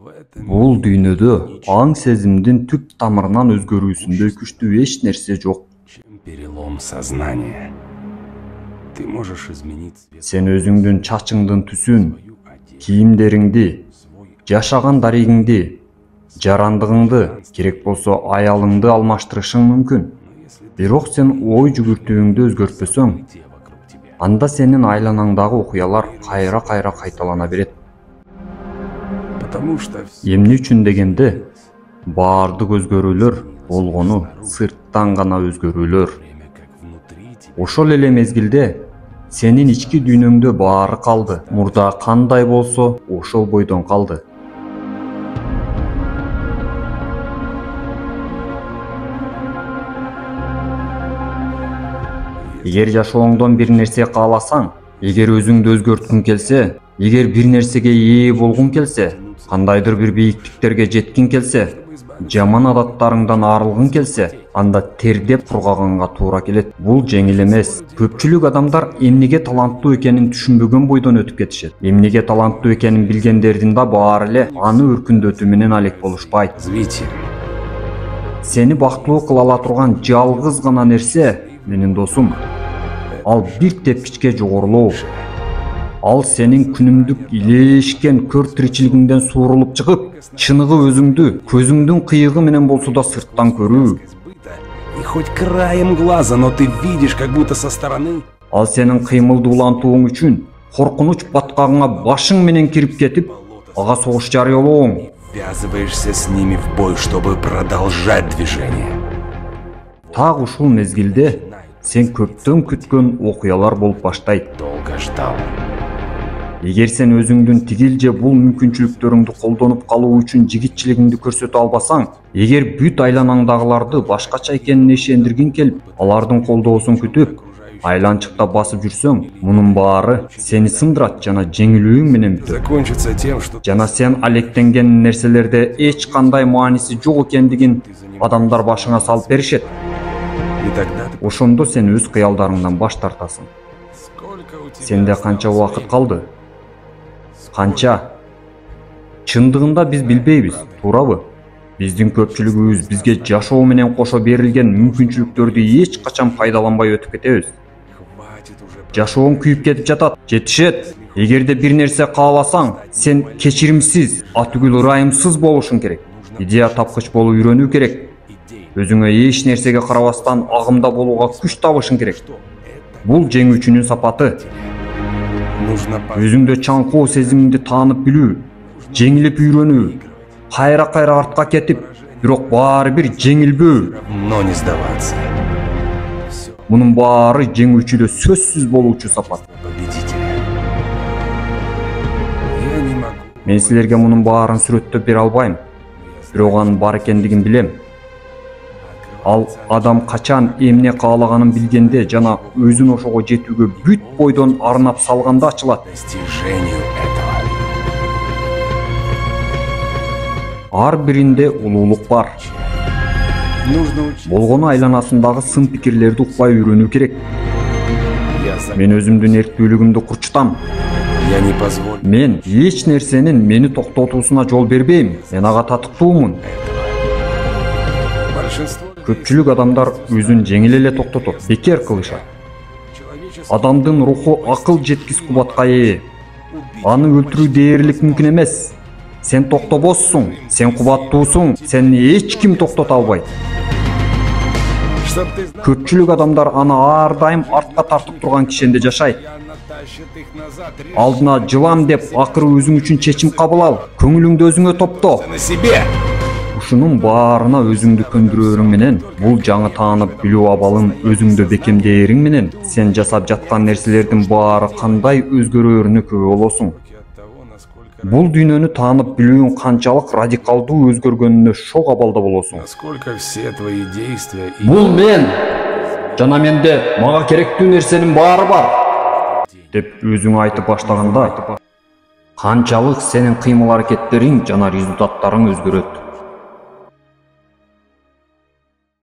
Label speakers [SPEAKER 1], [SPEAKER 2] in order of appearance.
[SPEAKER 1] Бул дүйнөдө аң сезимдин түп тамырынан өзгөрүүсүндөй күчтүү эч нерсе жок.
[SPEAKER 2] Перелом сознания. Ты можешь изменить цвет.
[SPEAKER 1] Сен өзүңдүн чачыңдын түсүн, кийимдериңди, жашаган дарегиңди, жарандыгыңды, керек болсо аялыңды алмаштырышың мүмкүн. Бирок сен ой жүгүртүүңдү өзгөртпөсөң, анда сенин айланаңдагы окуялар кайра-кайра кайталана берет.
[SPEAKER 2] Потому что
[SPEAKER 1] Эмне үчүн дегенде, баардык өзгөрүүлөр болгону сырттан гана өзгөрүүлөр.
[SPEAKER 2] время как внутри тебя.
[SPEAKER 1] Ошол эле мезгилде сенин ички дүйнөңдө баары калды. Мурда кандай болсо, ошол бойдон калды. Эгер жашооңдон бир нерсе кааласаң, эгер өзүңдү өзгөрткүң келсе, эгер бир нерсеге ээ болгуң келсе, кандайдыр бир бийиктиктерге жеткиң келсе, жаман адаттарыңдан арылгың келсе, анда тердеп кургаганга туура келет. Бул жеңил эмес. Көпчүлүк адамдар эмнеге таланттуу экенин түшүнбөгөн бойдон өтүп кетишет. Эмнеге таланттуу экенин билгендердин да баары эле аны өркүндөтүү менен алек болушпайт.
[SPEAKER 2] Развитие.
[SPEAKER 1] Сени бактылуу кыла ала турган жалгыз гана нерсе, менин досум, ал бир тепкичке жогорулоо. Ал сенин күнүмдүк илешкен көр тиричилигиңден суурулуп чыгып, чыныгы өзүңдү көзүңдүн кыйыгы менен болсо да сырттан көрүү.
[SPEAKER 2] И хоть краем глаза, но ты видишь, как будто со стороны.
[SPEAKER 1] Ал сенин кыймылдуулантууң үчүн коркунуч баткагыңа башың менен кирип кетип, ага согуш жарыялооң.
[SPEAKER 2] Ввязываешься с ними в бой, чтобы продолжать движение.
[SPEAKER 1] Так ушул мезгилде сен көптөн күткөн окуялар болуп баштайт.
[SPEAKER 2] Долго ждал.
[SPEAKER 1] Эгер сен өзүңдүн тигил же бул мүмкүнчүлүктөрүңдү колдонуп калуу үчүн жигитчилигиңди көрсөтө албасаң, эгер бүт айланаңдагыларды башкача экенине ишендиргиң келип, алардын колдоосун күтүп, айланчыкта басып жүрсөң, мунун баары сени сындырат жана жеңилүүң менен бүтөт.
[SPEAKER 2] Закончится тем, что
[SPEAKER 1] Жана сен алектенген нерселерде эч кандай мааниси жок экендигин адамдар башыңа салып беришет.
[SPEAKER 2] и тогда ты...
[SPEAKER 1] Ошондо сен өз кыялдарыңдан баш тартасың.
[SPEAKER 2] Сколько у тебя...
[SPEAKER 1] Сенде канча убакыт калды? Канча? Чындыгында биз билбейбиз, туурабы? Биздин көпчүлүгүбүз бизге жашоо менен кошо берилген мүмкүнчүлүктөрдү эч качан пайдаланбай өтүп кетебиз.
[SPEAKER 2] Хватит уже...
[SPEAKER 1] Жашооң күйүп кетип жатат, жетишет. Эгерде бир нерсе кааласаң, сен кечиримсиз, атүгүл ырайымсыз болушуң керек. Идея тапкыч болуп үйрөнүү керек. Өзүңө эч нерсеге карабастан агымда болууга күч табышың керек. Бул жеңүүчүнүн сапаты.
[SPEAKER 2] Нужно...
[SPEAKER 1] Өзүңдө чаңкоо сезимиңди таанып билүү, жеңилип үйрөнүү, кайра-кайра артка кетип, бирок баары бир жеңилбөө.
[SPEAKER 2] Но не сдаваться.
[SPEAKER 1] Мунун баары жеңүүчүдө сөзсүз болуучу сапат.
[SPEAKER 2] Победителя. Я не могу...
[SPEAKER 1] Мен силерге мунун баарын сүрөттөп бере албайм, бирок анын бар экендигин билем. Ал адам качан эмне каалаганын билгенде жана өзүн ошого жетүүгө бүт бойдон арнап салганда ачылат.
[SPEAKER 2] Достижению этого.
[SPEAKER 1] Ар биринде улуулук бар.
[SPEAKER 2] Нужно учить.
[SPEAKER 1] Болгону айланасындагы сын пикирлерди укпай үйрөнүү керек. Мен өзүмдүн эрктүүлүгүмдү курчутам.
[SPEAKER 2] Я не позволю.
[SPEAKER 1] Мен эч нерсенин мени токтотуусуна жол бербейм. Мен ага татыктуумун.
[SPEAKER 2] Большинство
[SPEAKER 1] Көпчүлүк адамдар өзүн жеңил эле токтотот, бекер кылышат.
[SPEAKER 2] человечества
[SPEAKER 1] Адамдын руху акыл жеткис кубатка ээ. Аны өлтүрүү дээрлик мүмкүн эмес. Сен токтобоссуң, сен кубаттуусуң, сени эч ким токтото албайт.
[SPEAKER 2] Чтоб ты знал,
[SPEAKER 1] Көпчүлүк адамдар аны ар дайым артка тартып турган кишенде жашайт.
[SPEAKER 2] натащит их назад.
[SPEAKER 1] Алдына жылам деп акыры өзүң үчүн чечим кабыл ал. Көңүлүңдү өзүңө топто.
[SPEAKER 2] На себе.
[SPEAKER 1] Ушунун баарына өзүңдү көндүрөөрүң менен, бул жаңы таанып билүү абалын өзүңдө бекемдээриң менен, сен жасап жаткан нерселердин баары кандай өзгөрөөрүнө күбө болосуң.
[SPEAKER 2] От того, насколько...
[SPEAKER 1] Бул дүйнөнү таанып билүүң канчалык радикалдуу өзгөргөнүнө шок абалда болосуң.
[SPEAKER 2] Насколько все твои действия и...
[SPEAKER 1] Бул мен жана менде мага керектүү нерсенин баары бар деп өзүң айтып баштаганда, канчалык сенин кыймыл аракеттериң жана результаттарың өзгөрөт.